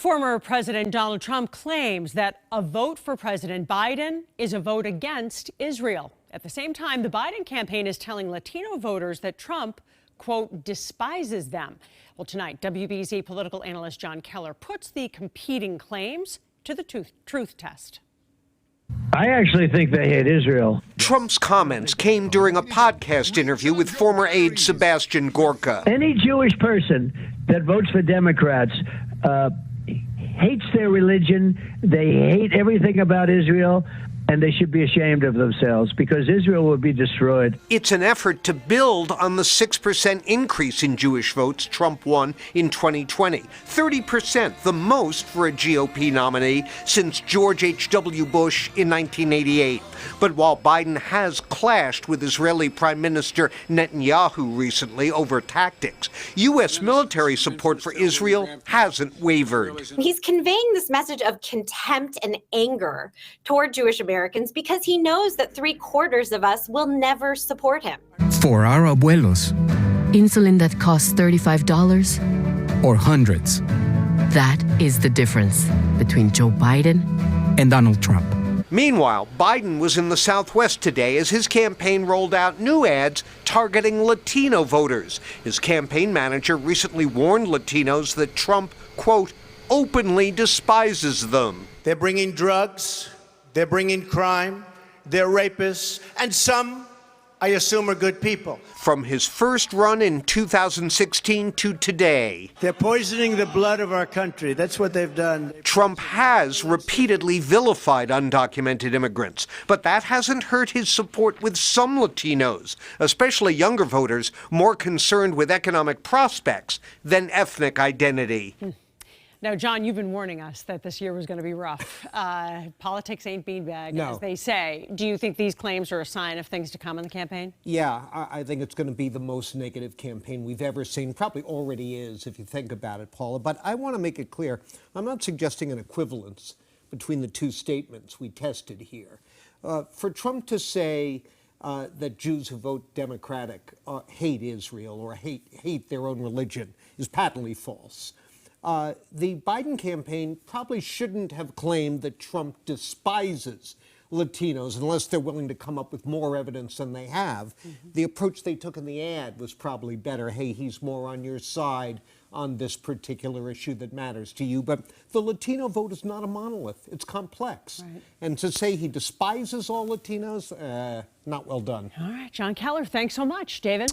Former President Donald Trump claims that a vote for President Biden is a vote against Israel. At the same time, the Biden campaign is telling Latino voters that Trump, quote, despises them. Well, tonight, WBZ political analyst John Keller puts the competing claims to the truth test. I actually think they hate Israel. Trump's comments came during a podcast interview with former aide Sebastian Gorka. Any Jewish person that votes for Democrats hates their religion, they hate everything about Israel, and they should be ashamed of themselves because Israel will be destroyed. It's an effort to build on the 6% increase in Jewish votes Trump won in 2020. 30%, the most for a GOP nominee since George H.W. Bush in 1988. But while Biden has clashed with Israeli Prime Minister Netanyahu recently over tactics, U.S. military support for Israel hasn't wavered. He's conveying this message of contempt and anger toward Jewish Americans because he knows that 3/4 of us will never support him. For our abuelos, Insulin that costs $35 or hundreds, that is the difference between Joe Biden and Donald Trump. Meanwhile, Biden was in the Southwest today as his campaign rolled out new ads targeting Latino voters. His campaign manager recently warned Latinos that Trump, quote, openly despises them. They're bringing drugs, they're bringing crime, they're rapists, and some, I assume, are good people. From his first run in 2016 to today, They're poisoning the blood of our country. That's what they've done. Trump has repeatedly vilified undocumented immigrants, but that hasn't hurt his support with some Latinos, especially younger voters more concerned with economic prospects than ethnic identity. Now, John, you've been warning us that this year was going to be rough. Politics ain't beanbag, as they say. Do you think these claims are a sign of things to come in the campaign? Yeah, I think it's going to be the most negative campaign we've ever seen. Probably already is, if you think about it, Paula. But I want to make it clear, I'm not suggesting an equivalence between the two statements we tested here. For Trump to say that Jews who vote Democratic hate Israel or hate their own religion is patently false. The Biden campaign probably shouldn't have claimed that Trump despises Latinos unless they're willing to come up with more evidence than they have. The approach they took in the ad was probably better. Hey, he's more on your side on this particular issue that matters to you. But the Latino vote is not a monolith. It's complex. Right. And to say he despises all Latinos, not well done. All right, John Keller, thanks so much. David?